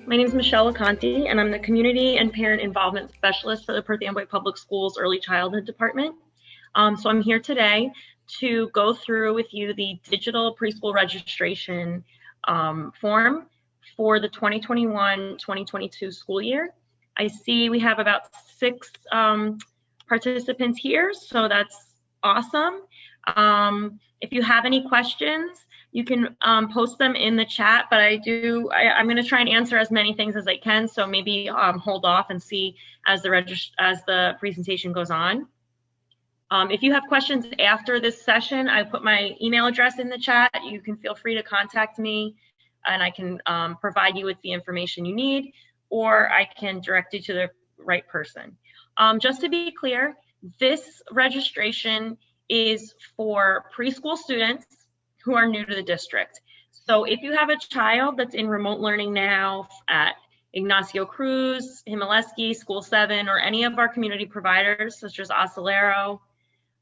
My name is Michelle Aconti, and I'm the Community and Parent Involvement Specialist for the Perth Amboy Public Schools Early Childhood Department. So I'm here today to go through with you the digital preschool registration form for the 2021-2022 school year. I see we have about 6 participants here, so that's awesome. If you have any questions, you can post them in the chat, but I'm going to try and answer as many things as I can. So maybe hold off and see as the presentation goes on. If you have questions after this session, I put my email address in the chat. You can feel free to contact me, and I can provide you with the information you need, or I can direct you to the right person. Just to be clear, this registration is for preschool students who are new to the district. So if you have a child that's in remote learning now at Ignacio Cruz, Himaleski, School 7, or any of our community providers, such as Acelero,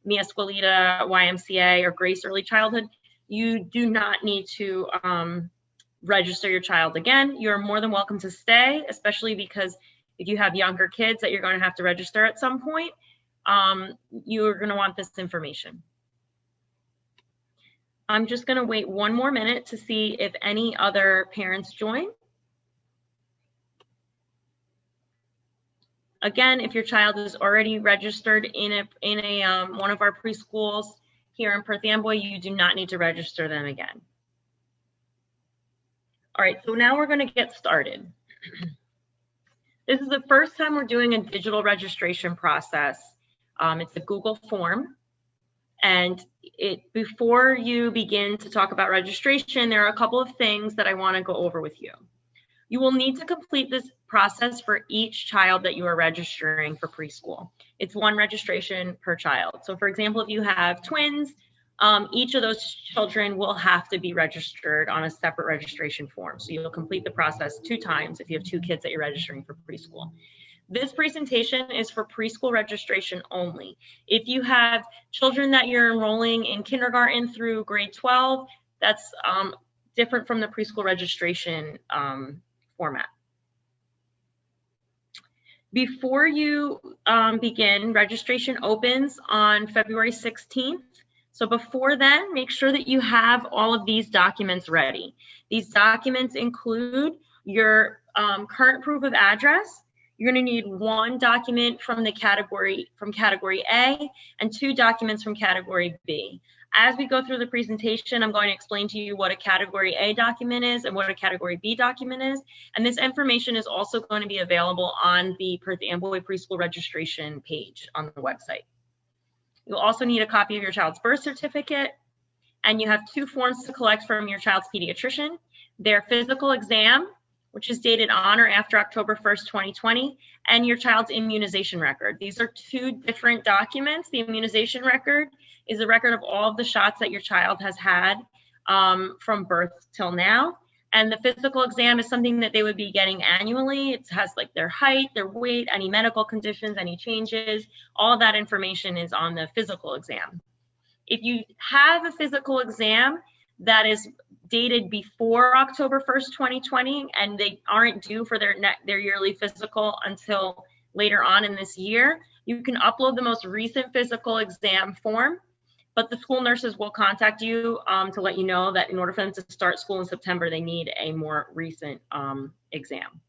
Mia Escuelita, YMCA, or Grace Early Childhood, you do not need to register your child again. You're more than welcome to stay, especially because if you have younger kids that you're going to have to register at some point, you're going to want this information. I'm just going to wait one more minute to see if any other parents join. Again, if your child is already registered in one of our preschools here in Perth Amboy, you do not need to register them again. All right, so now we're going to get started. This is the first time we're doing a digital registration process. It's a Google form. And before you begin to talk about registration, there are a couple of things that I want to go over with you. You will need to complete this process for each child that you are registering for preschool. It's one registration per child. So for example, if you have twins, each of those children will have to be registered on a separate registration form. So you'll complete the process 2 times if you have 2 kids that you're registering for preschool. This presentation is for preschool registration only. If you have children that you're enrolling in kindergarten through grade 12, that's different from the preschool registration format. Before you begin, registration opens on February 16th. So before then, make sure that you have all of these documents ready. These documents include your current proof of address. You're going to need 1 document from category A and 2 documents from category B. As we go through the presentation, I'm going to explain to you what a category A document is and what a category B document is. And this information is also going to be available on the Perth Amboy preschool registration page on the website. You'll also need a copy of your child's birth certificate, and you have 2 forms to collect from your child's pediatrician: their physical exam, which is dated on or after October 1st, 2020, and your child's immunization record. These are 2 different documents. The immunization record is a record of all of the shots that your child has had from birth till now. And the physical exam is something that they would be getting annually. It has like their height, their weight, any medical conditions, any changes. All of that information is on the physical exam. If you have a physical exam that is dated before October 1st, 2020, and they aren't due for their yearly physical until later on in this year, you can upload the most recent physical exam form, but the school nurses will contact you to let you know that in order for them to start school in September, they need a more recent exam.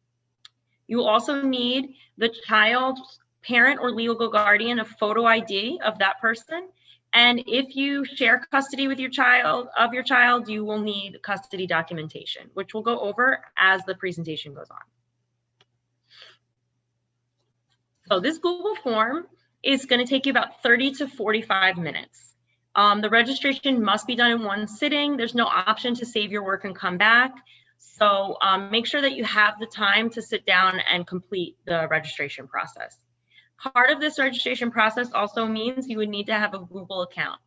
You will also need the child's parent or legal guardian, a photo ID of that person. And if you share custody with your child, you will need custody documentation, which we'll go over as the presentation goes on. So this Google form is going to take you about 30 to 45 minutes. The registration must be done in one sitting. There's no option to save your work and come back. So make sure that you have the time to sit down and complete the registration process. Part of this registration process also means you would need to have a Google account.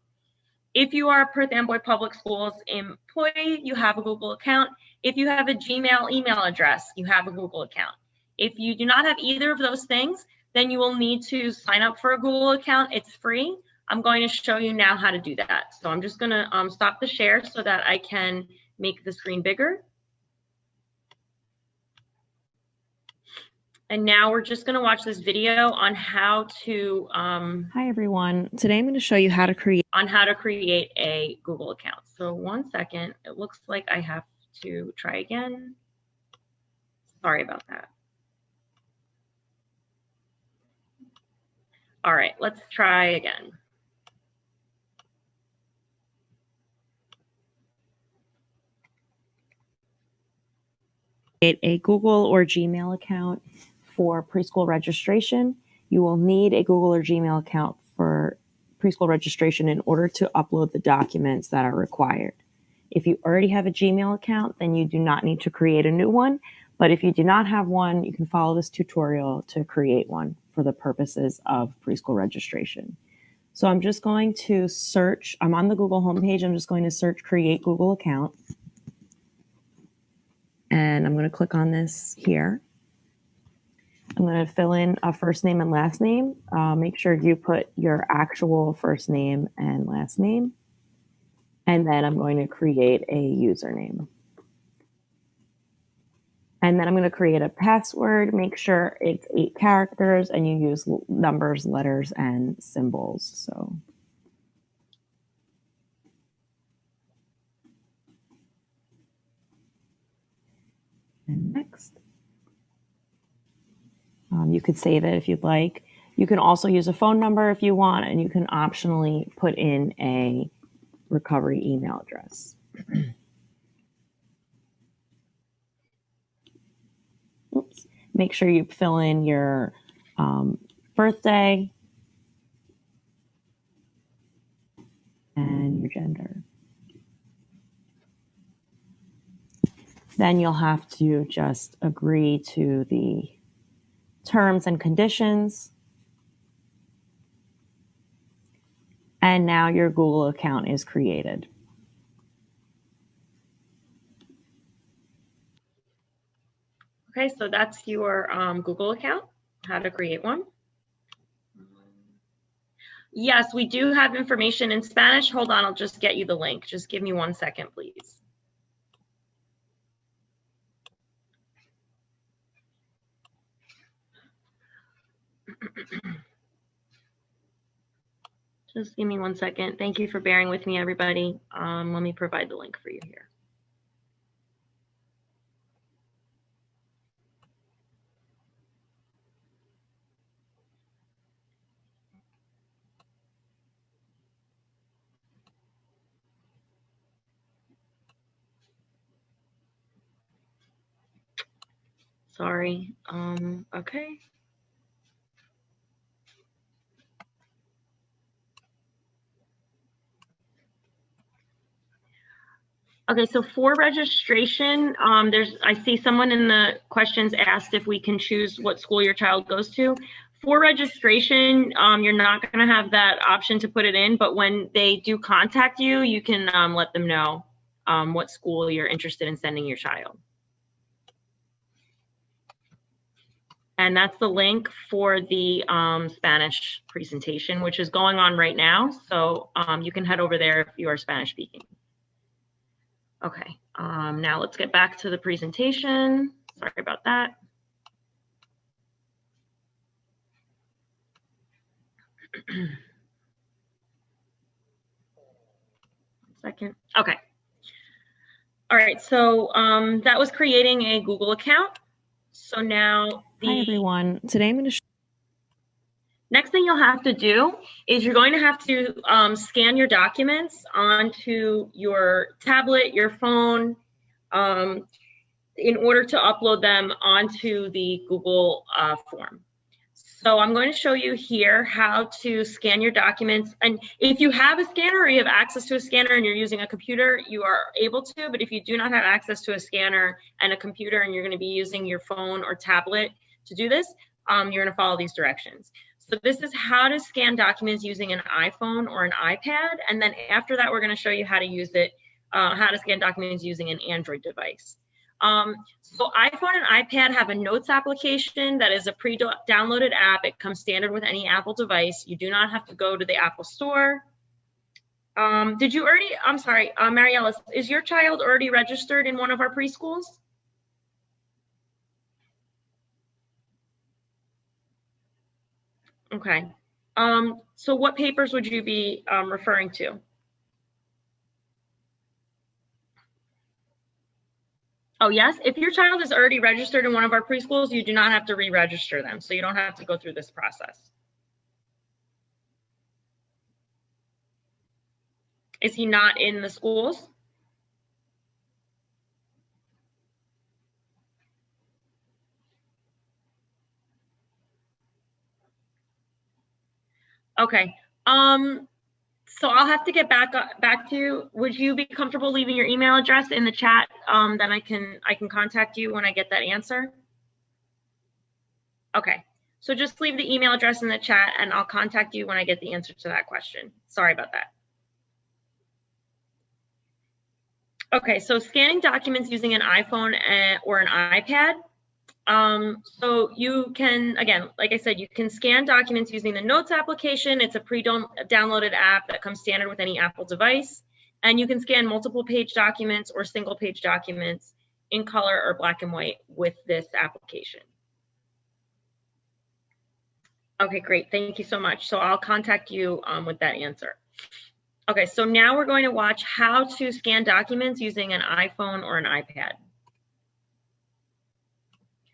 If you are a Perth Amboy Public Schools employee, you have a Google account. If you have a Gmail email address, you have a Google account. If you do not have either of those things, then you will need to sign up for a Google account. It's free. I'm going to show you now how to do that. So I'm just going to stop the share so that I can make the screen bigger. And now we're just going to watch this video on how to Hi everyone. Today I'm going to show you how to create a Google account. So 1 second. It looks like I have to try again. Sorry about that. All right, let's try again. a Google or Gmail account for preschool registration. You will need a Google or Gmail account for preschool registration in order to upload the documents that are required. If you already have a Gmail account, then you do not need to create a new one. But if you do not have one, you can follow this tutorial to create one for the purposes of preschool registration. So I'm just going to search, I'm on the Google homepage, I'm just going to search create Google account. And I'm going to click on this here. I'm going to fill in a first name and last name. Make sure you put your actual first name and last name. And then I'm going to create a username. And then I'm going to create a password. Make sure it's 8 characters and you use numbers, letters, and symbols. So. And next. You could save it if you'd like. You can also use a phone number if you want, and you can optionally put in a recovery email address. Oops. Make sure you fill in your birthday and your gender. Then you'll have to just agree to the terms and conditions. And now your Google account is created. Okay, so that's your Google account, how to create one. Yes, we do have information in Spanish. Hold on, I'll just get you the link. Just give me 1 second, please. Just give me 1 second. Thank you for bearing with me, everybody. Let me provide the link for you here. Sorry. Okay. Okay, so for registration, I see someone in the questions asked if we can choose what school your child goes to. For registration, you're not going to have that option to put it in, but when they do contact you, you can let them know what school you're interested in sending your child. And that's the link for the Spanish presentation, which is going on right now. So you can head over there if you are Spanish speaking. Okay, now let's get back to the presentation. Sorry about that. Second. Okay. All right, so that was creating a Google account. So now Hi everyone. Today I'm going to next thing you'll have to do is you're going to have to scan your documents onto your tablet, your phone, in order to upload them onto the Google form. So I'm going to show you here how to scan your documents. And if you have a scanner or you have access to a scanner and you're using a computer, you are able to. But if you do not have access to a scanner and a computer and you're going to be using your phone or tablet to do this, you're going to follow these directions. So this is how to scan documents using an iPhone or an iPad. And then after that, we're going to show you how to use it, how to scan documents using an Android device. So iPhone and iPad have a Notes application that is a pre-downloaded app. It comes standard with any Apple device. You do not have to go to the Apple Store. Did you already, I'm sorry, Mariella, is your child already registered in one of our preschools? Okay. So what papers would you be referring to? Oh, yes. If your child is already registered in one of our preschools, you do not have to re-register them. So you don't have to go through this process. Is he not in the schools? Okay. So I'll have to get back to you. Would you be comfortable leaving your email address in the chat? Then I can contact you when I get that answer. Okay. So just leave the email address in the chat and I'll contact you when I get the answer to that question. Sorry about that. Okay, so scanning documents using an iPhone or an iPad. So you can, again, like I said, you can scan documents using the Notes application. It's a pre-downloaded app that comes standard with any Apple device. And you can scan multiple page documents or single page documents in color or black and white with this application. Okay, great. Thank you so much. So I'll contact you with that answer. Okay, so now we're going to watch how to scan documents using an iPhone or an iPad.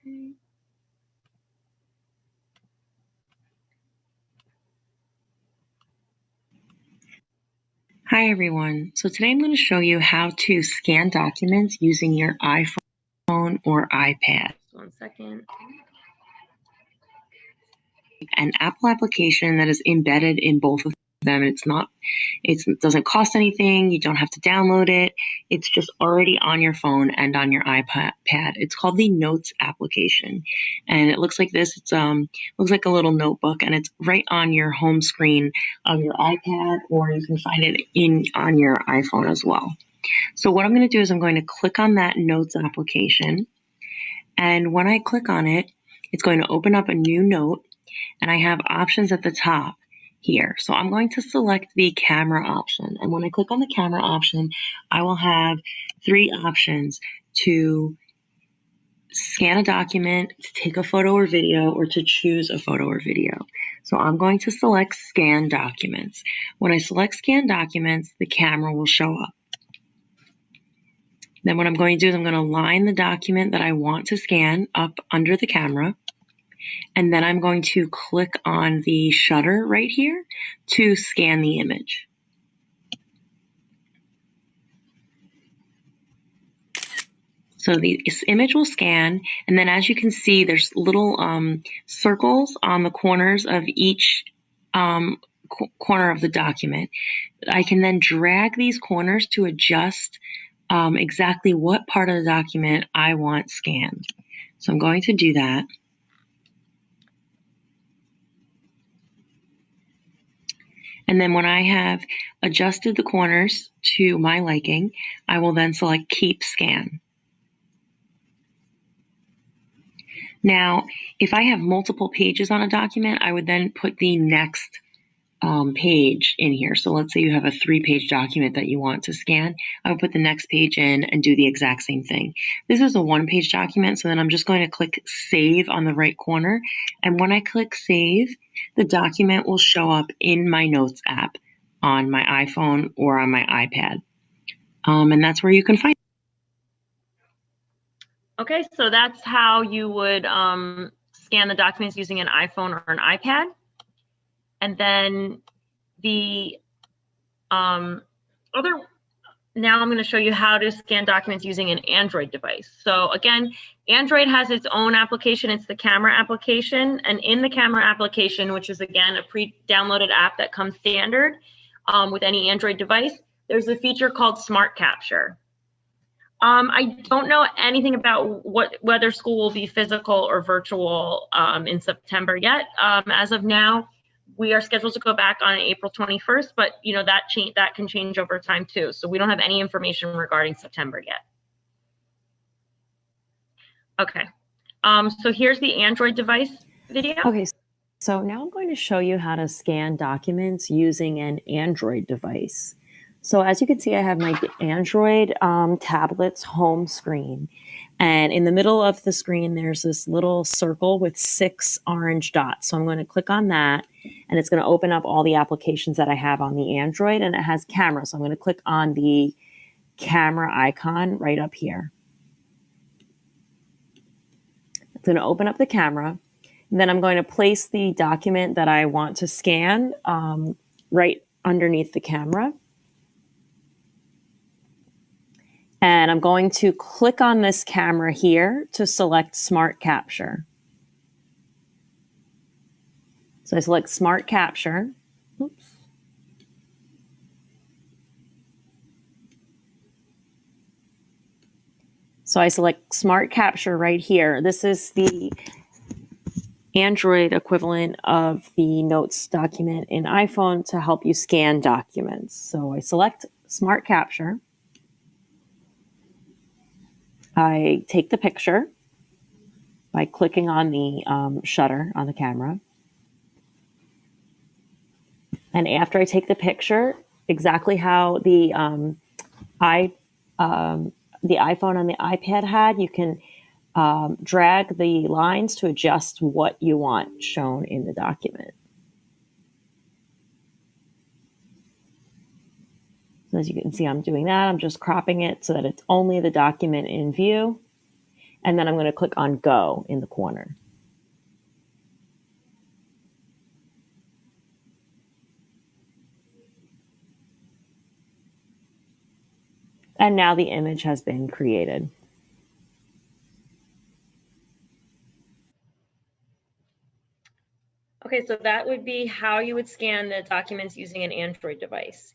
Okay. Hi everyone. So today I'm going to show you how to scan documents using your iPhone or iPad. Just 1 second. An Apple application that is embedded in both of them. It doesn't cost anything. You don't have to download it. It's just already on your phone and on your iPad. It's called the Notes application, and it looks like this. It's looks like a little notebook, and it's right on your home screen of your iPad, or you can find it on your iPhone as well. So what I'm going to do is I'm going to click on that Notes application, and when I click on it, it's going to open up a new note. And I have options at the top here. So I'm going to select the camera option. And when I click on the camera option, I will have 3 options to scan a document, to take a photo or video, or to choose a photo or video. So I'm going to select Scan Documents. When I select Scan Documents, the camera will show up. Then what I'm going to do is I'm going to line the document that I want to scan up under the camera. And then I'm going to click on the shutter right here to scan the image. So this image will scan, and then as you can see, there's little circles on the corners of each corner of the document. I can then drag these corners to adjust exactly what part of the document I want scanned. So I'm going to do that. And then when I have adjusted the corners to my liking, I will then select Keep Scan. Now, if I have multiple pages on a document, I would then put the next page in here. So let's say you have a 3-page document that you want to scan. I would put the next page in and do the exact same thing. This is a 1-page document, so then I'm just going to click Save on the right corner. And when I click Save, the document will show up in my Notes app on my iPhone or on my iPad. And that's where you can find it. Okay, so that's how you would scan the documents using an iPhone or an iPad. And then the now I'm going to show you how to scan documents using an Android device. So again, Android has its own application. It's the camera application. And in the camera application, which is again a pre-downloaded app that comes standard with any Android device, there's a feature called Smart Capture. I don't know anything about whether school will be physical or virtual in September yet. As of now, we are scheduled to go back on April 21st, but you know that can change over time too. So we don't have any information regarding September yet. Okay, so here's the Android device video. Okay, so now I'm going to show you how to scan documents using an Android device. So as you can see, I have my Android tablet's home screen. And in the middle of the screen, there's this little circle with 6 orange dots. So I'm going to click on that, and it's going to open up all the applications that I have on the Android, and it has camera. So I'm going to click on the camera icon right up here. It's going to open up the camera. And then I'm going to place the document that I want to scan right underneath the camera. And I'm going to click on this camera here to select Smart Capture. So I select Smart Capture. Oops. So I select Smart Capture right here. This is the Android equivalent of the Notes document in iPhone to help you scan documents. So I select Smart Capture. I take the picture by clicking on the shutter on the camera. And after I take the picture, exactly how the iPhone and the iPad had, you can drag the lines to adjust what you want shown in the document. So as you can see, I'm doing that. I'm just cropping it so that it's only the document in view. And then I'm going to click on Go in the corner. And now the image has been created. Okay, so that would be how you would scan the documents using an Android device.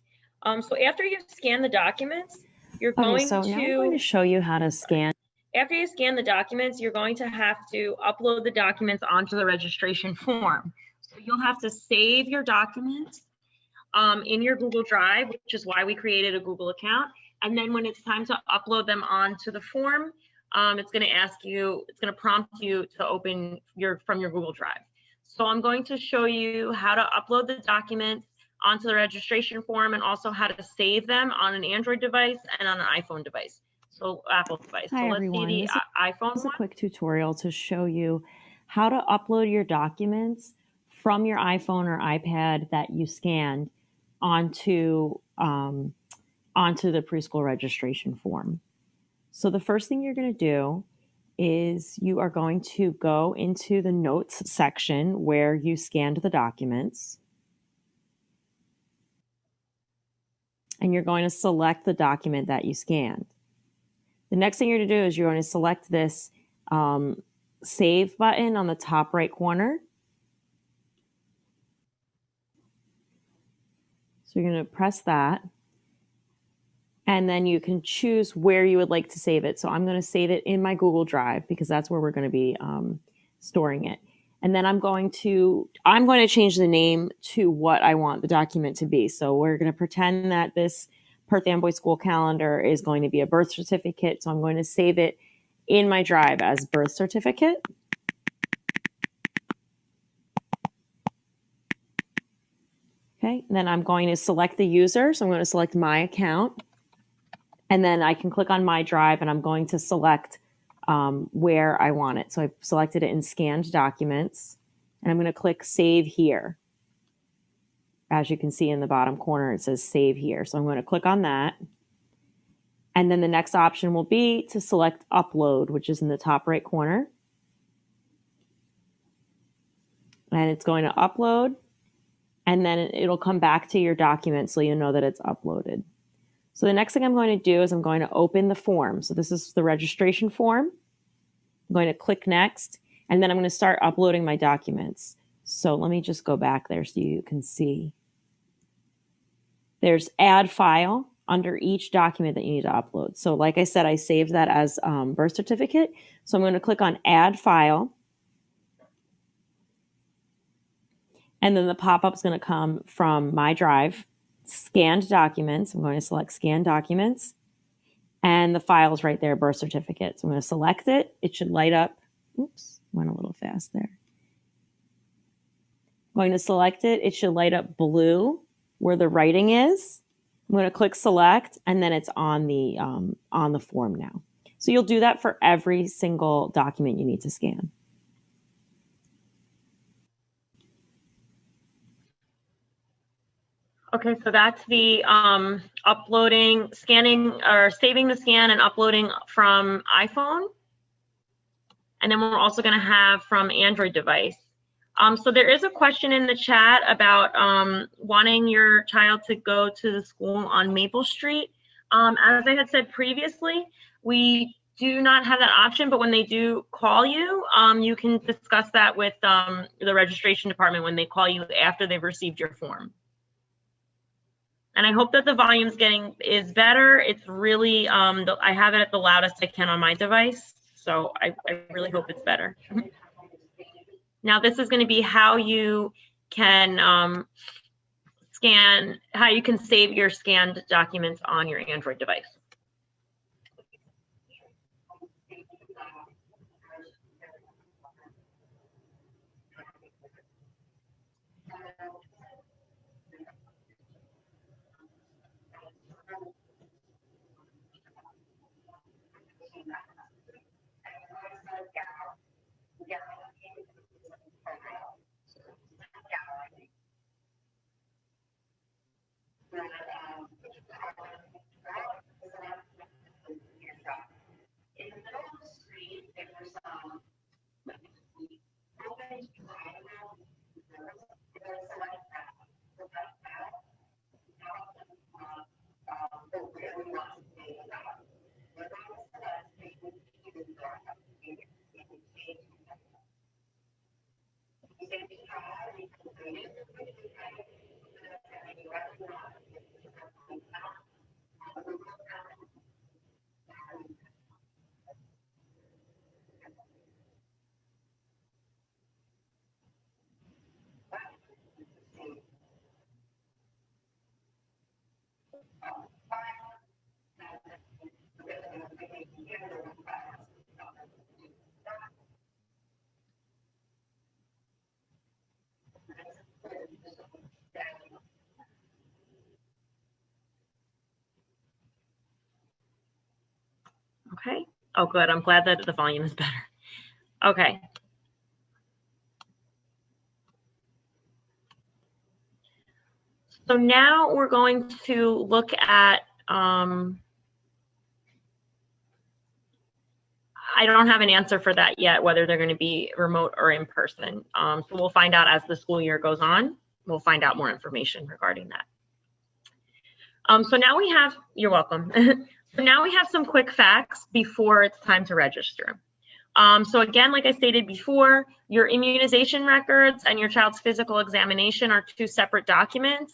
So after you scan the documents, you're going so now I'm going to show you how to scan. After you scan the documents, you're going to have to upload the documents onto the registration form. So you'll have to save your documents in your Google Drive, which is why we created a Google account. And then when it's time to upload them onto the form, it's going to prompt you to open from your Google Drive. So I'm going to show you how to upload the documents onto the registration form and also how to save them on an Android device and on an iPhone device. So Apple device. Hi, so let's everyone. see the iPhone This is one. a quick tutorial to show you how to upload your documents from your iPhone or iPad that you scanned onto the preschool registration form. So the first thing you're going to do is you are going to go into the notes section where you scanned the documents. And you're going to select the document that you scanned. The next thing you're going to do is you're going to select this Save button on the top right corner. So you're going to press that. And then you can choose where you would like to save it. So I'm going to save it in my Google Drive because that's where we're going to be storing it. And then I'm going to change the name to what I want the document to be. So we're going to pretend that this Perth Amboy School Calendar is going to be a birth certificate. So I'm going to save it in my Drive as birth certificate. Okay, and then I'm going to select the user. So I'm going to select my account. And then I can click on my Drive and I'm going to select where I want it. So I've selected it in scanned documents and I'm going to click Save Here. As you can see in the bottom corner, it says Save Here. So I'm going to click on that. And then the next option will be to select Upload, which is in the top right corner. And it's going to upload. And then it'll come back to your document so you know that it's uploaded. So the next thing I'm going to do is I'm going to open the form. So this is the registration form. I'm going to click Next, and then I'm going to start uploading my documents. So let me just go back there so you can see. There's Add File under each document that you need to upload. So like I said, I saved that as birth certificate. So I'm going to click on Add File. And then the pop-up is going to come from my Drive, Scanned Documents. I'm going to select Scanned Documents. And the file is right there, birth certificate. So I'm going to select it. It should light up. Oops, went a little fast there. I'm going to select it. It should light up blue where the writing is. I'm going to click select, and then it's on the form now. So you'll do that for every single document you need to scan. Okay, so that's the uploading, scanning, or saving the scan and uploading from iPhone. And then we're also going to have from Android device. So there is a question in the chat about wanting your child to go to the school on Maple Street. As I had said previously, we do not have that option, but when they do call you, you can discuss that with the registration department when they call you after they've received your form. And I hope that the volume's is better. It's really, I have it at the loudest I can on my device, so I really hope it's better. Now this is going to be how you can how you can save your scanned documents on your Android device. Okay. Oh, good. I'm glad that the volume is better. Okay. So now we're going to look at, I don't have an answer for that yet, whether they're going to be remote or in person. So we'll find out as the school year goes on. We'll find out more information regarding that. So now we have, you're welcome. So now we have some quick facts before it's time to register. So again, like I stated before, your immunization records and your child's physical examination are two separate documents.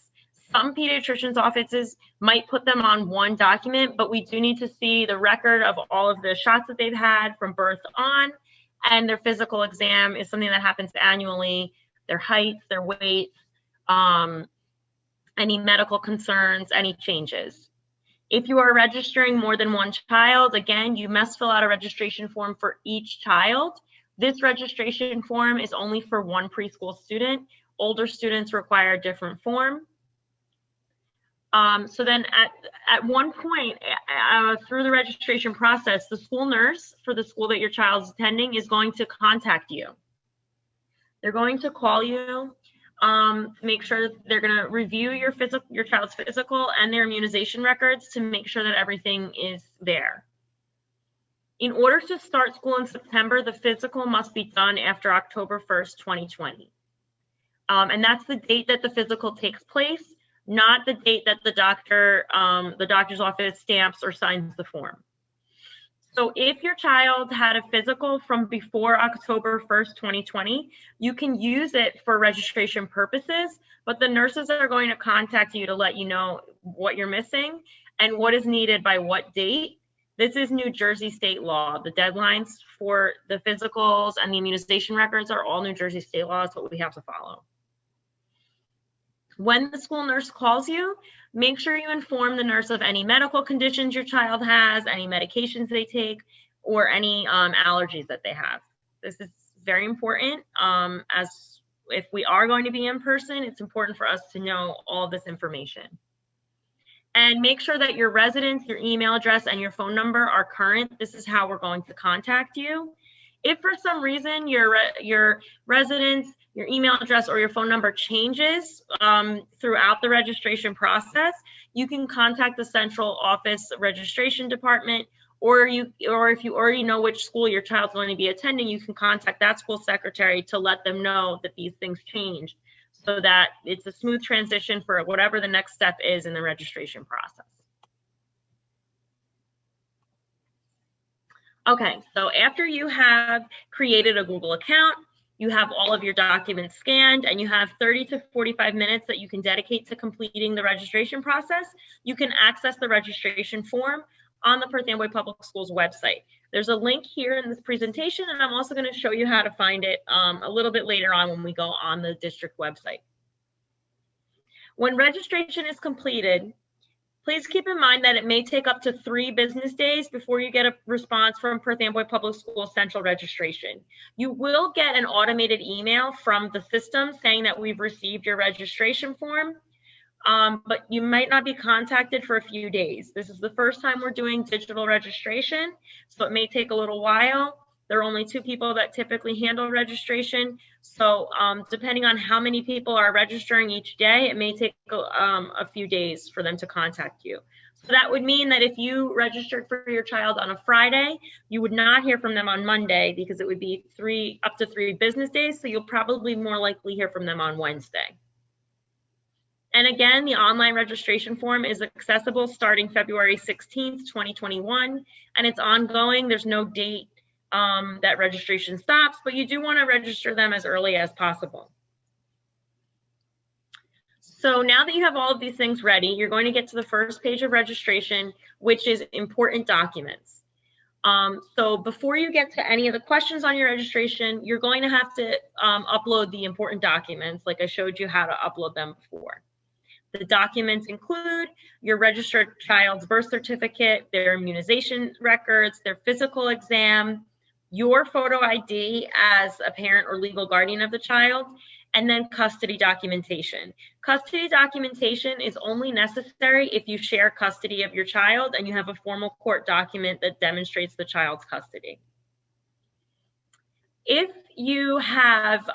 Some pediatricians' offices might put them on one document, but we do need to see the record of all of the shots that they've had from birth on, and their physical exam is something that happens annually, their heights, their weights, any medical concerns, any changes. If you are registering more than one child, again, you must fill out a registration form for each child. This registration form is only for one preschool student. Older students require a different form. So then at one point through the registration process, the school nurse for the school that your child is attending is going to contact you. They're going to call you, make sure that they're going to review your child's physical and their immunization records to make sure that everything is there. In order to start school in September, the physical must be done after October 1st, 2020. And that's the date that the physical takes place, not the date that the doctor's office stamps or signs the form. So if your child had a physical from before October 1st, 2020, you can use it for registration purposes, but the nurses are going to contact you to let you know what you're missing and what is needed by what date. This is New Jersey state law. The deadlines for the physicals and the immunization records are all New Jersey state law. It's what we have to follow. When the school nurse calls you, make sure you inform the nurse of any medical conditions your child has, any medications they take, or any allergies that they have. This is very important. As if we are going to be in person, it's important for us to know all of this information. And make sure that your residence, your email address, and your phone number are current. This is how we're going to contact you. If for some reason your residence, your email address, or your phone number changes throughout the registration process, you can contact the central office registration department, or if you already know which school your child's going to be attending, you can contact that school secretary to let them know that these things changed, so that it's a smooth transition for whatever the next step is in the registration process. Okay, so after you have created a Google account, you have all of your documents scanned, and you have 30 to 45 minutes that you can dedicate to completing the registration process, you can access the registration form on the Perth Amboy Public Schools website. There's a link here in this presentation, and I'm also going to show you how to find it a little bit later on when we go on the district website. When registration is completed, please keep in mind that it may take up to 3 business days before you get a response from Perth Amboy Public Schools Central Registration. You will get an automated email from the system saying that we've received your registration form, but you might not be contacted for a few days. This is the first time we're doing digital registration, so it may take a little while. There are only 2 people that typically handle registration. So depending on how many people are registering each day, it may take a few days for them to contact you. So that would mean that if you registered for your child on a Friday, you would not hear from them on Monday, because it would be up to 3 business days. So you'll probably more likely hear from them on Wednesday. And again, the online registration form is accessible starting February 16th, 2021, and it's ongoing. There's no date that registration stops, but you do want to register them as early as possible. So now that you have all of these things ready, you're going to get to the first page of registration, which is important documents. So before you get to any of the questions on your registration, you're going to have to upload the important documents, like I showed you how to upload them before. The documents include your registered child's birth certificate, their immunization records, their physical exam, your photo ID as a parent or legal guardian of the child, and then custody documentation. Custody documentation is only necessary if you share custody of your child and you have a formal court document that demonstrates the child's custody. If you have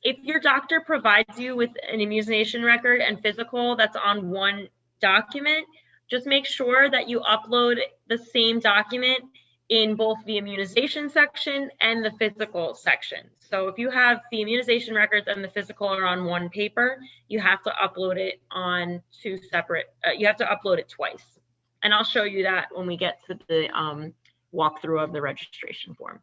if your doctor provides you with an immunization record and physical that's on one document, just make sure that you upload the same document in both the immunization section and the physical section. So if you have the immunization records and the physical are on one paper, you have to upload it on 2 separate, you have to upload it twice. And I'll show you that when we get to the walkthrough of the registration form.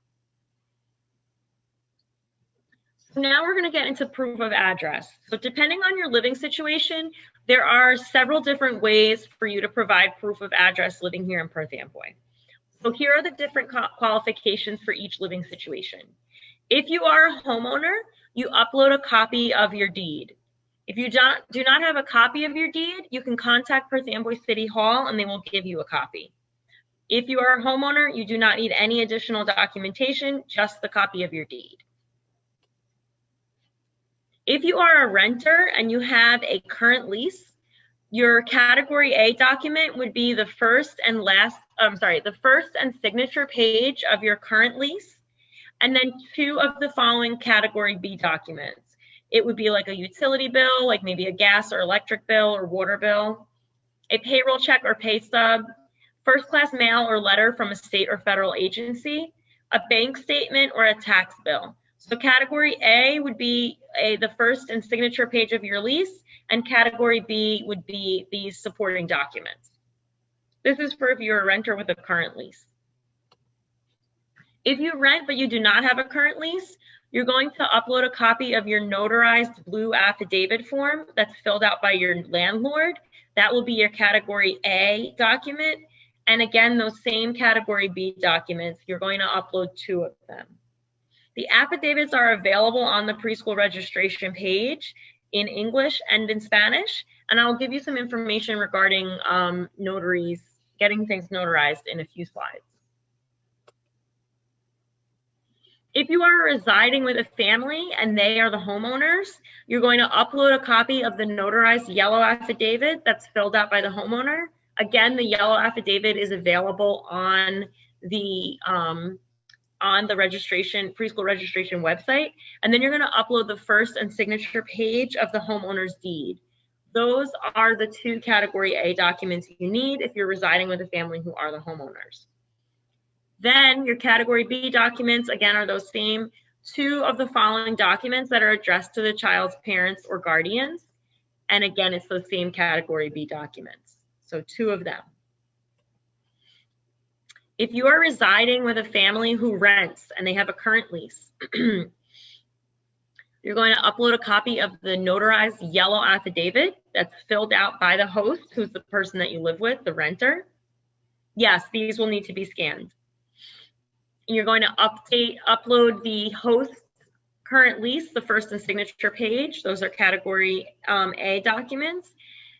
Now we're going to get into proof of address. So depending on your living situation, there are several different ways for you to provide proof of address living here in Perth Amboy. So here are the different qualifications for each living situation. If you are a homeowner, you upload a copy of your deed. If you do not have a copy of your deed, you can contact Perth Amboy City Hall and they will give you a copy. If you are a homeowner, you do not need any additional documentation, just the copy of your deed. If you are a renter and you have a current lease, your Category A document would be the first and signature page of your current lease, and then 2 of the following Category B documents. It would be like a utility bill, like maybe a gas or electric bill or water bill, a payroll check or pay stub, first-class mail or letter from a state or federal agency, a bank statement, or a tax bill. So Category A would be the first and signature page of your lease, and Category B would be these supporting documents. This is for if you're a renter with a current lease. If you rent but you do not have a current lease, you're going to upload a copy of your notarized blue affidavit form that's filled out by your landlord. That will be your Category A document. And again, those same Category B documents, you're going to upload 2 of them. The affidavits are available on the preschool registration page in English and in Spanish, and I'll give you some information regarding notaries, getting things notarized in a few slides. If you are residing with a family and they are the homeowners, you're going to upload a copy of the notarized yellow affidavit that's filled out by the homeowner. Again, the yellow affidavit is available on the preschool registration website. And then you're going to upload the first and signature page of the homeowner's deed. Those are the 2 category A documents you need if you're residing with a family who are the homeowners. Then your category B documents, again, are those same 2 of the following documents that are addressed to the child's parents or guardians. And again, it's those same category B documents. So 2 of them. If you are residing with a family who rents and they have a current lease, you're going to upload a copy of the notarized yellow affidavit that's filled out by the host, who's the person that you live with, the renter. Yes, these will need to be scanned. You're going to upload the host's current lease, the first and signature page. Those are category A documents.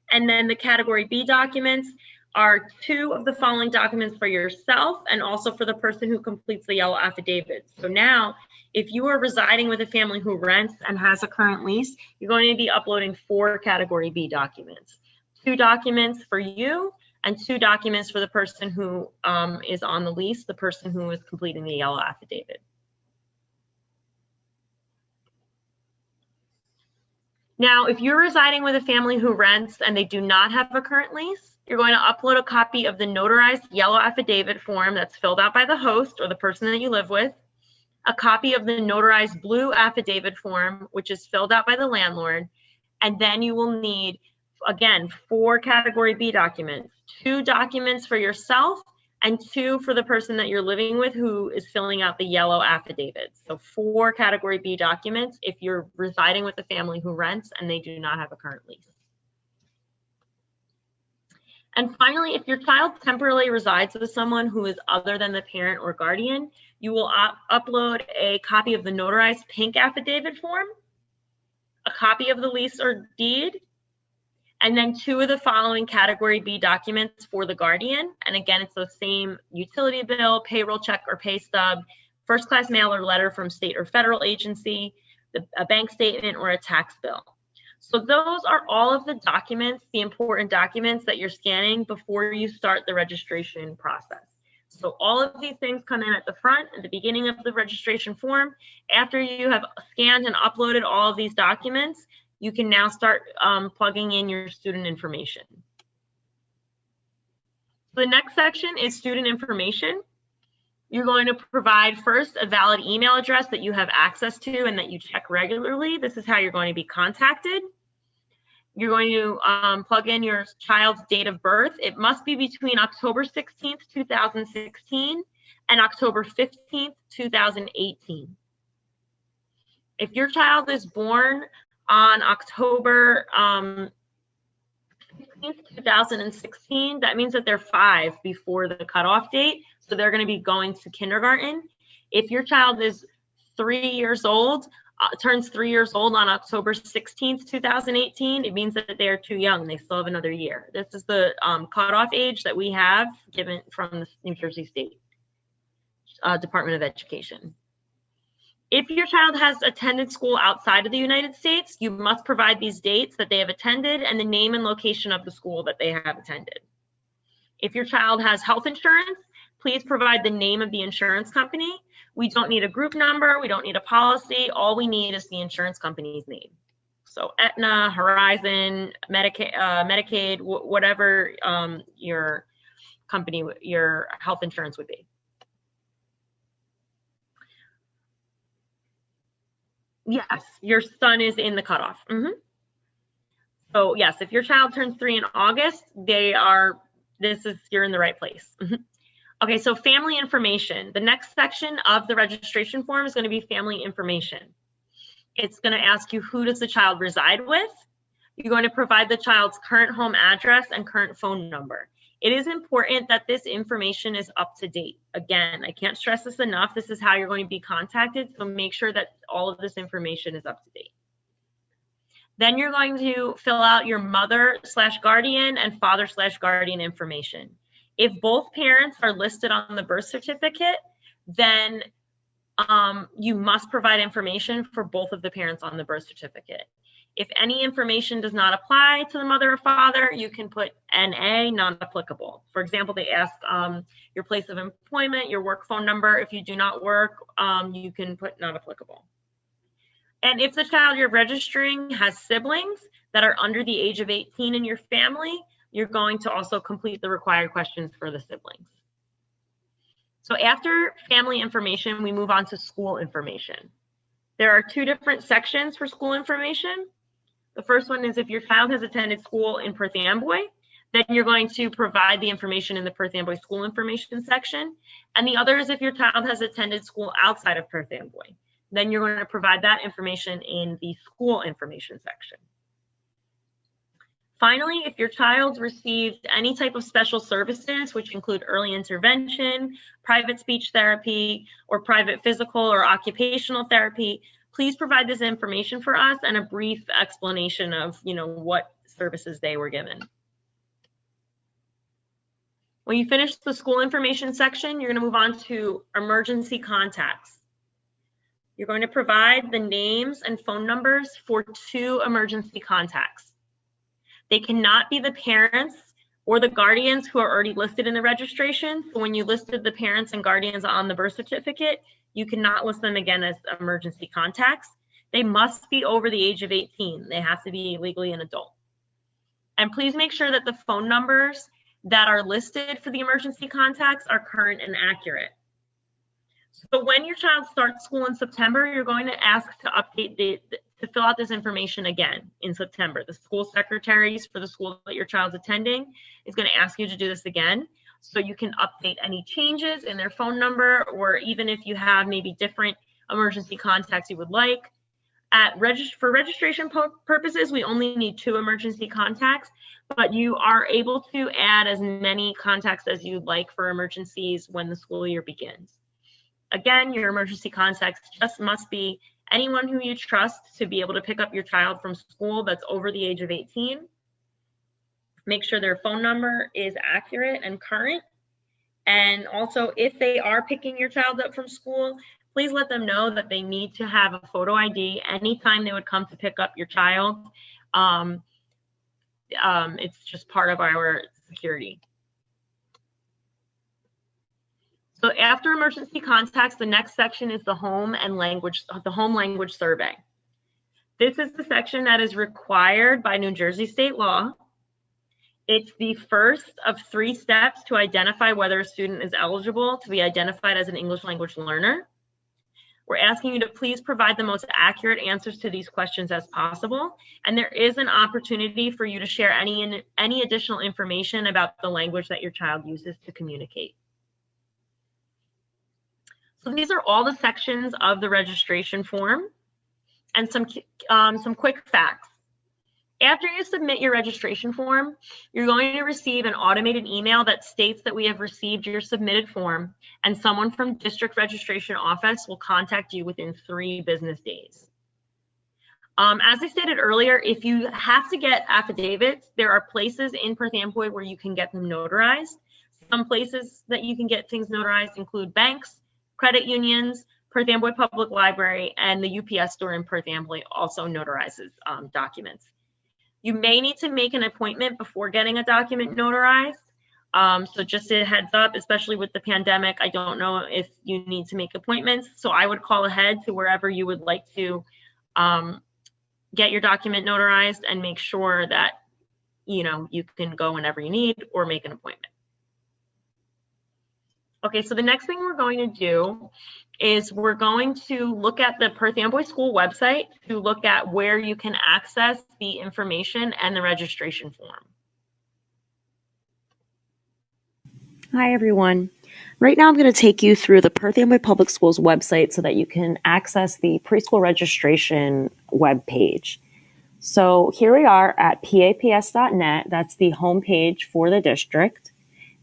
And then the category B documents are 2 of the following documents for yourself and also for the person who completes the yellow affidavit. So now, if you are residing with a family who rents and has a current lease, you're going to be uploading 4 category B documents. 2 documents for you and 2 documents for the person who is on the lease, the person who is completing the yellow affidavit. Now, if you're residing with a family who rents and they do not have a current lease, you're going to upload a copy of the notarized yellow affidavit form that's filled out by the host or the person that you live with, a copy of the notarized blue affidavit form, which is filled out by the landlord, and then you will need, again, 4 category B documents, 2 documents for yourself and 2 for the person that you're living with who is filling out the yellow affidavit. So 4 category B documents if you're residing with a family who rents and they do not have a current lease. And finally, if your child temporarily resides with someone who is other than the parent or guardian, you will upload a copy of the notarized pink affidavit form, a copy of the lease or deed, and then 2 of the following category B documents for the guardian. And again, it's the same utility bill, payroll check or pay stub, first class mail or letter from state or federal agency, a bank statement or a tax bill. So those are all of the documents, the important documents that you're scanning before you start the registration process. So all of these things come in at the front, at the beginning of the registration form. After you have scanned and uploaded all of these documents, you can now start plugging in your student information. The next section is student information. You're going to provide first a valid email address that you have access to and that you check regularly. This is how you're going to be contacted. You're going to plug in your child's date of birth. It must be between October 16th, 2016 and October 15th, 2018. If your child is born on October 15th, 2016, that means that they're 5 before the cutoff date. So they're going to be going to kindergarten. If your child is 3 years old, turns 3 years old on October 16th, 2018, it means that they are too young. They still have another year. This is the cutoff age that we have given from the New Jersey State Department of Education. If your child has attended school outside of the United States, you must provide these dates that they have attended and the name and location of the school that they have attended. If your child has health insurance, please provide the name of the insurance company. We don't need a group number. We don't need a policy. All we need is the insurance company's name. So Aetna, Horizon, Medicaid, whatever your company, your health insurance would be. Yes, your son is in the cutoff. So yes, if your child turns 3 in August, you're in the right place. Okay, so family information. The next section of the registration form is going to be family information. It's going to ask you, who does the child reside with? You're going to provide the child's current home address and current phone number. It is important that this information is up to date. Again, I can't stress this enough. This is how you're going to be contacted, so make sure that all of this information is up to date. Then you're going to fill out your mother/guardian and father/guardian information. If both parents are listed on the birth certificate, then you must provide information for both of the parents on the birth certificate. If any information does not apply to the mother or father, you can put NA, not applicable. For example, they ask your place of employment, your work phone number. If you do not work, you can put not applicable. And if the child you're registering has siblings that are under the age of 18 in your family, you're going to also complete the required questions for the siblings. So after family information, we move on to school information. There are two different sections for school information. The first one is if your child has attended school in Perth Amboy, then you're going to provide the information in the Perth Amboy school information section. And the other is if your child has attended school outside of Perth Amboy, then you're going to provide that information in the school information section. Finally, if your child received any type of special services, which include early intervention, private speech therapy, or private physical or occupational therapy, please provide this information for us and a brief explanation of, what services they were given. When you finish the school information section, you're going to move on to emergency contacts. You're going to provide the names and phone numbers for 2 emergency contacts. They cannot be the parents or the guardians who are already listed in the registration. So when you listed the parents and guardians on the birth certificate, you cannot list them again as emergency contacts. They must be over the age of 18. They have to be legally an adult. And please make sure that the phone numbers that are listed for the emergency contacts are current and accurate. So when your child starts school in September, you're going to ask to update to fill out this information again in September. The school secretaries for the school that your child's attending is going to ask you to do this again, so you can update any changes in their phone number, or even if you have maybe different emergency contacts you would like. For registration purposes, we only need 2 emergency contacts, but you are able to add as many contacts as you'd like for emergencies when the school year begins. Again, your emergency contacts just must be anyone who you trust to be able to pick up your child from school that's over the age of 18. Make sure their phone number is accurate and current. And also, if they are picking your child up from school, please let them know that they need to have a photo ID anytime they would come to pick up your child. It's just part of our security. So after emergency contacts, the next section is the home language survey. This is the section that is required by New Jersey state law. It's the first of 3 steps to identify whether a student is eligible to be identified as an English language learner. We're asking you to please provide the most accurate answers to these questions as possible. And there is an opportunity for you to share any additional information about the language that your child uses to communicate. So these are all the sections of the registration form, and some quick facts. After you submit your registration form, you're going to receive an automated email that states that we have received your submitted form, and someone from district registration office will contact you within 3 business days. As I stated earlier, if you have to get affidavits, there are places in Perth Amboy where you can get them notarized. Some places that you can get things notarized include banks, credit unions, Perth Amboy Public Library, and the UPS store in Perth Amboy also notarizes documents. You may need to make an appointment before getting a document notarized. So just a heads up, especially with the pandemic, I don't know if you need to make appointments. So I would call ahead to wherever you would like to get your document notarized and make sure that you can go whenever you need or make an appointment. Okay, so the next thing we're going to do is we're going to look at the Perth Amboy School website to look at where you can access the information and the registration form. Hi, everyone. Right now, I'm going to take you through the Perth Amboy Public Schools website so that you can access the preschool registration webpage. So here we are at paps.net. That's the homepage for the district.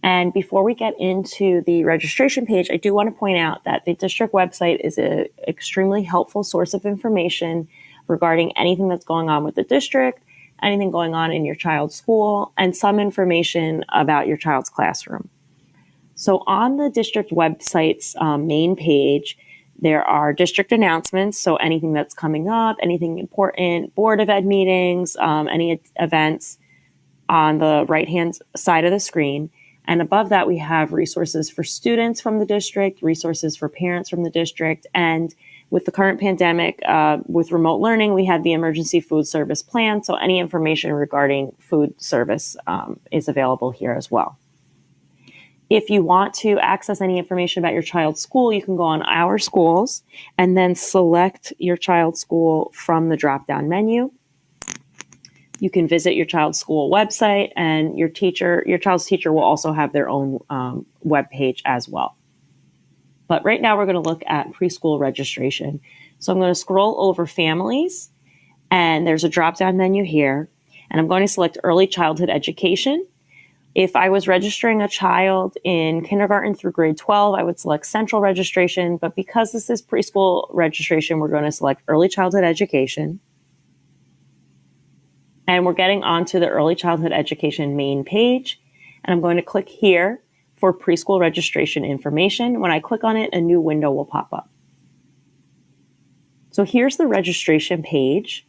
And before we get into the registration page, I do want to point out that the district website is an extremely helpful source of information regarding anything that's going on with the district, anything going on in your child's school, and some information about your child's classroom. So on the district website's main page, There are district announcements, so anything that's coming up, anything important, Board of Ed meetings, any events on the right-hand side of the screen. And above that, we have resources for students from the district, resources for parents from the district. And with the current pandemic, with remote learning, we have the emergency food service plan. So any information regarding food service is available here as well. If you want to access any information about your child's school, you can go on Our Schools and then select your child's school from the drop-down menu. You can visit your child's school website, and your child's teacher will also have their own web page as well. But right now we're going to look at preschool registration. So I'm going to scroll over families, and there's a drop-down menu here, and I'm going to select early childhood education. If I was registering a child in kindergarten through grade 12, I would select central registration, but because this is preschool registration, we're going to select early childhood education. And we're getting onto the early childhood education main page, and I'm going to click here for preschool registration information. When I click on it, a new window will pop up. So here's the registration page.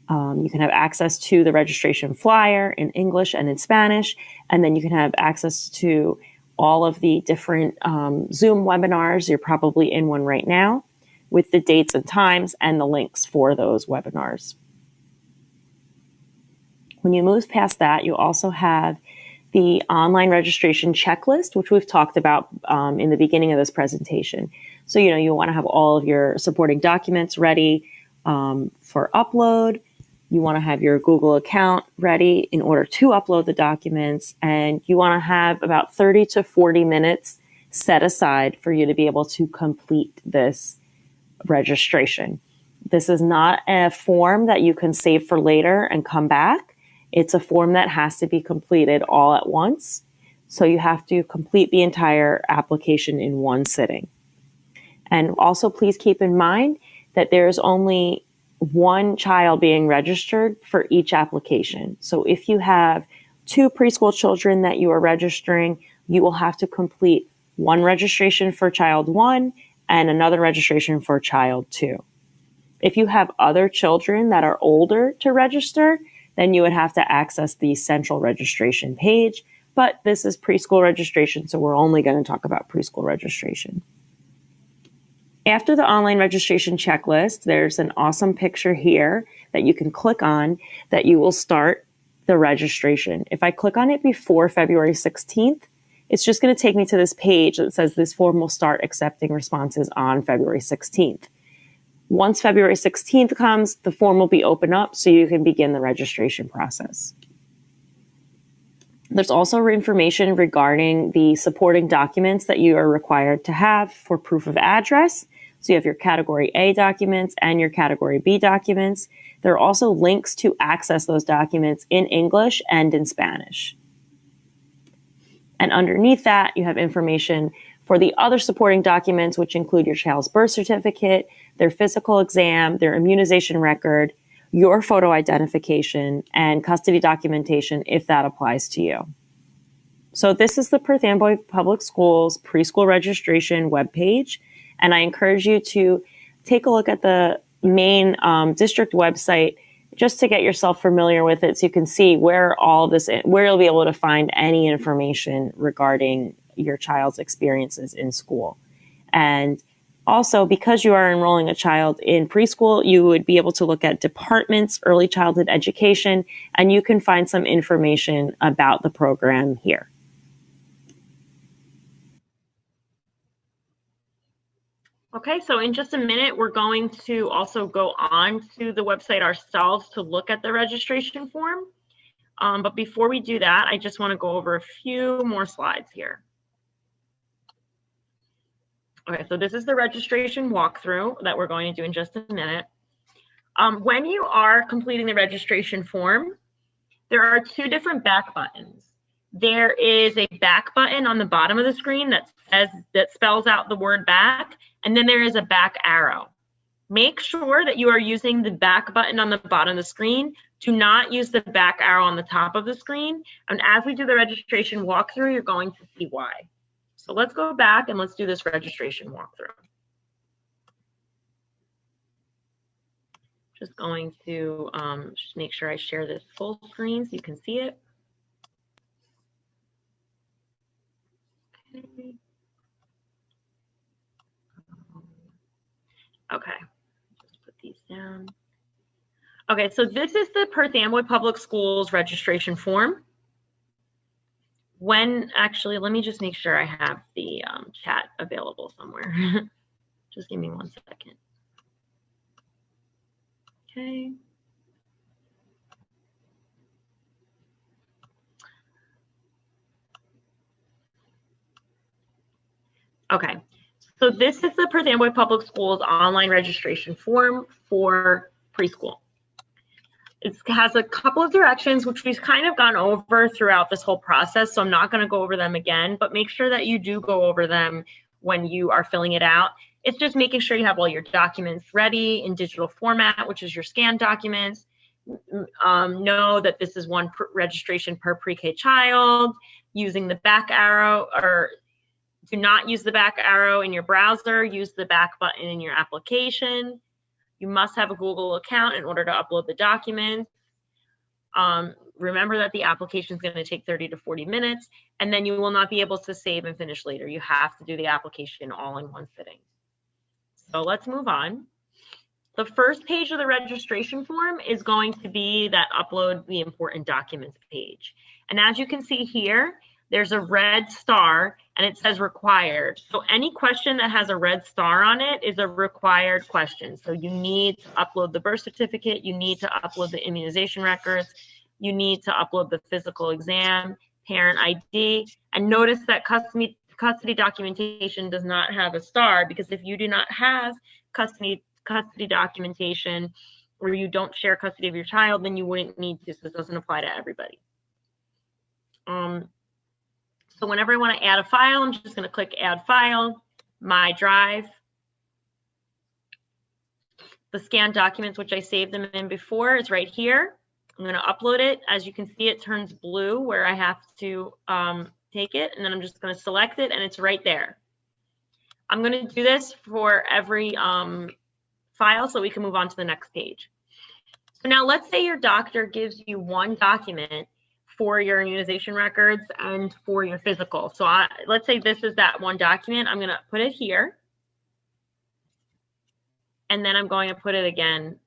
You can have access to the registration flyer in English and in Spanish, and then you can have access to all of the different Zoom webinars. You're probably in one right now with the dates and times and the links for those webinars. When you move past that, you also have the online registration checklist, which we've talked about in the beginning of this presentation. So, you want to have all of your supporting documents ready for upload. You want to have your Google account ready in order to upload the documents, and you want to have about 30 to 40 minutes set aside for you to be able to complete this registration. This is not a form that you can save for later and come back. It's a form that has to be completed all at once. So you have to complete the entire application in one sitting. And also please keep in mind that there's only one child being registered for each application. So if you have 2 preschool children that you are registering, you will have to complete one registration for child 1 and another registration for child 2. If you have other children that are older to register, then you would have to access the central registration page. But this is preschool registration, so we're only going to talk about preschool registration. After the online registration checklist, there's an awesome picture here that you can click on that you will start the registration. If I click on it before February 16th, it's just going to take me to this page that says this form will start accepting responses on February 16th. Once February 16th comes, the form will be opened up so you can begin the registration process. There's also information regarding the supporting documents that you are required to have for proof of address. So you have your Category A documents and your Category B documents. There are also links to access those documents in English and in Spanish. And underneath that, you have information for the other supporting documents, which include your child's birth certificate, their physical exam, their immunization record, your photo identification, and custody documentation if that applies to you. So this is the Perth Amboy Public Schools preschool registration webpage, and I encourage you to take a look at the main district website just to get yourself familiar with it so you can see where you'll be able to find any information regarding your child's experiences in school. And also, because you are enrolling a child in preschool, you would be able to look at departments, early childhood education, and you can find some information about the program here. Okay, so in just a minute, we're going to also go on to the website ourselves to look at the registration form. But before we do that, I just want to go over a few more slides here. Okay, so this is the registration walkthrough that we're going to do in just a minute. When you are completing the registration form, there are 2 different back buttons. There is a back button on the bottom of the screen that spells out the word back, and then there is a back arrow. Make sure that you are using the back button on the bottom of the screen. Do not use the back arrow on the top of the screen. And as we do the registration walkthrough, you're going to see why. So let's go back and let's do this registration walkthrough. Just going to just make sure I share this full screen so you can see it. Okay, just put these down. Okay, so this is the Perth Amboy Public Schools registration form. Actually, let me just make sure I have the chat available somewhere. Just give me 1 second. Okay. Okay, so this is the Perth Amboy Public Schools online registration form for preschool. It has a couple of directions, which we've kind of gone over throughout this whole process, so I'm not going to go over them again, but make sure that you do go over them when you are filling it out. It's just making sure you have all your documents ready in digital format, which is your scanned documents. Know that this is one registration per pre-K child, using the back arrow, or do not use the back arrow in your browser, use the back button in your application. You must have a Google account in order to upload the documents. Remember that the application is going to take 30 to 40 minutes, and then you will not be able to save and finish later. You have to do the application all in one sitting. So let's move on. The first page of the registration form is going to be that upload the important documents page. And as you can see here, there's a red star and it says required. So any question that has a red star on it is a required question. So you need to upload the birth certificate, you need to upload the immunization records, you need to upload the physical exam, parent ID, and notice that custody documentation does not have a star, because if you do not have custody documentation, or you don't share custody of your child, then you wouldn't need to, so it doesn't apply to everybody. So whenever I want to add a file, I'm just going to click Add File, My Drive. The scanned documents, which I saved them in before, is right here. I'm going to upload it. As you can see, it turns blue where I have to take it, and then I'm just going to select it, and it's right there. I'm going to do this for every file so we can move on to the next page. So now let's say your doctor gives you one document for your immunization records and for your physical. So let's say this is that one document. I'm going to put it here. And then I'm going to put it again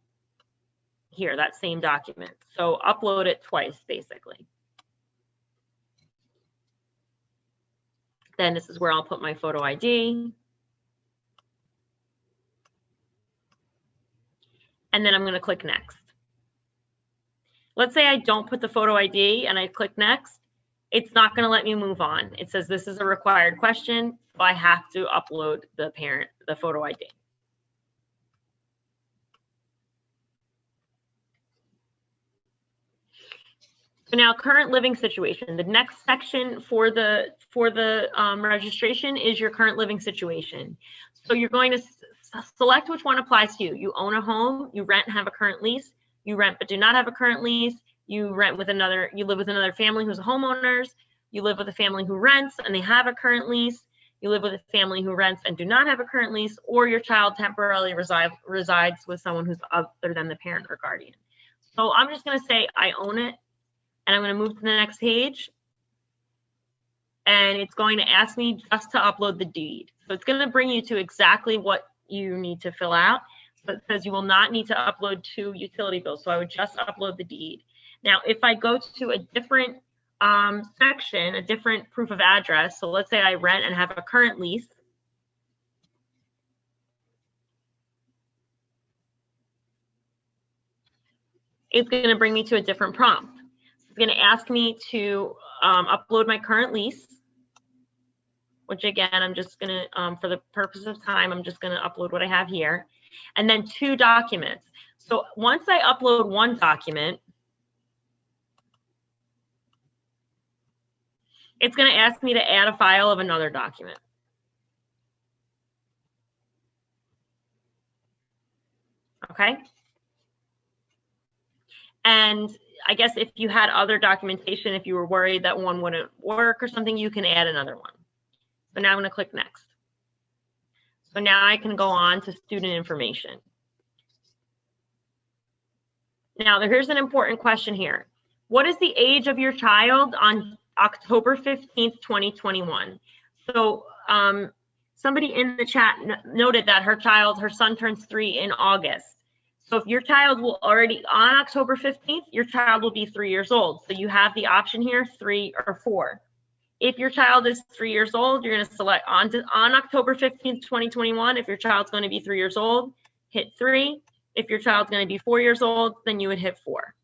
here, that same document. So upload it twice, basically. Then this is where I'll put my photo ID. And then I'm going to click Next. Let's say I don't put the photo ID and I click Next. It's not going to let me move on. It says this is a required question, so I have to upload the photo ID. So now, current living situation. The next section for the registration is your current living situation. So you're going to select which one applies to you. You own a home, you rent and have a current lease, you rent but do not have a current lease, you live with another family who's homeowners, you live with a family who rents and they have a current lease, you live with a family who rents and do not have a current lease, or your child temporarily resides with someone who's other than the parent or guardian. So I'm just going to say I own it, and I'm going to move to the next page. And it's going to ask me just to upload the deed. So it's going to bring you to exactly what you need to fill out. So it says you will not need to upload 2 utility bills. So I would just upload the deed. Now, if I go to a different section, a different proof of address, so let's say I rent and have a current lease. It's going to bring me to a different prompt. It's going to ask me to upload my current lease, which again, I'm just going to, for the purpose of time, I'm just going to upload what I have here. And then 2 documents. So once I upload one document, it's going to ask me to add a file of another document. Okay. And I guess if you had other documentation, if you were worried that one wouldn't work or something, you can add another one. So now I'm going to click Next. So now I can go on to student information. Now, here's an important question here. What is the age of your child on October 15th, 2021? So somebody in the chat noted that her son turns 3 in August. So if your child will already, on October 15th, your child will be 3 years old. So you have the option here, 3 or 4. If your child is 3 years old, you're going to select on October 15th, 2021. If your child's going to be 3 years old, hit 3. If your child's going to be 4 years old, then you would hit 4.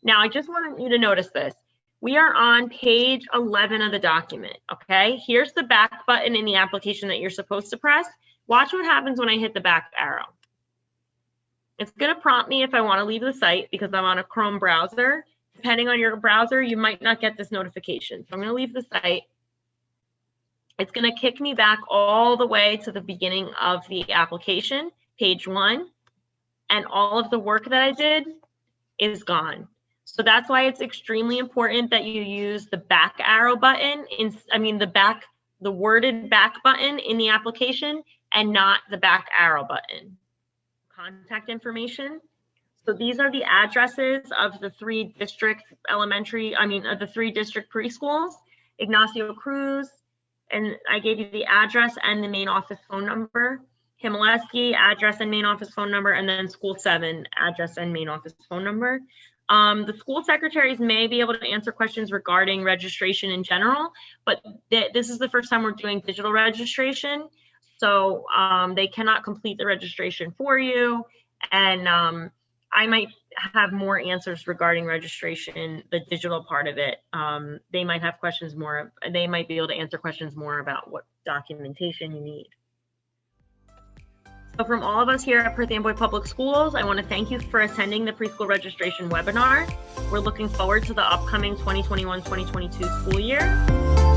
Now, I just want you to notice this. We are on page 11 of the document, okay? Here's the back button in the application that you're supposed to press. Watch what happens when I hit the back arrow. It's going to prompt me if I want to leave the site because I'm on a Chrome browser. Depending on your browser, you might not get this notification. So I'm going to leave the site. It's going to kick me back all the way to the beginning of the application, page 1, and all of the work that I did is gone. So that's why it's extremely important that you use the back arrow button, the worded back button in the application and not the back arrow button. Contact information. So these are the addresses of the 3 district the 3 district preschools, Ignacio Cruz, and I gave you the address and the main office phone number. Himaleski, address and main office phone number, and then School 7, address and main office phone number. The school secretaries may be able to answer questions regarding registration in general, but this is the first time we're doing digital registration. So they cannot complete the registration for you. And I might have more answers regarding registration, the digital part of it. They might have questions more, they might be able to answer questions more about what documentation you need. So from all of us here at Perth Amboy Public Schools, I want to thank you for attending the preschool registration webinar. We're looking forward to the upcoming 2021-2022 school year.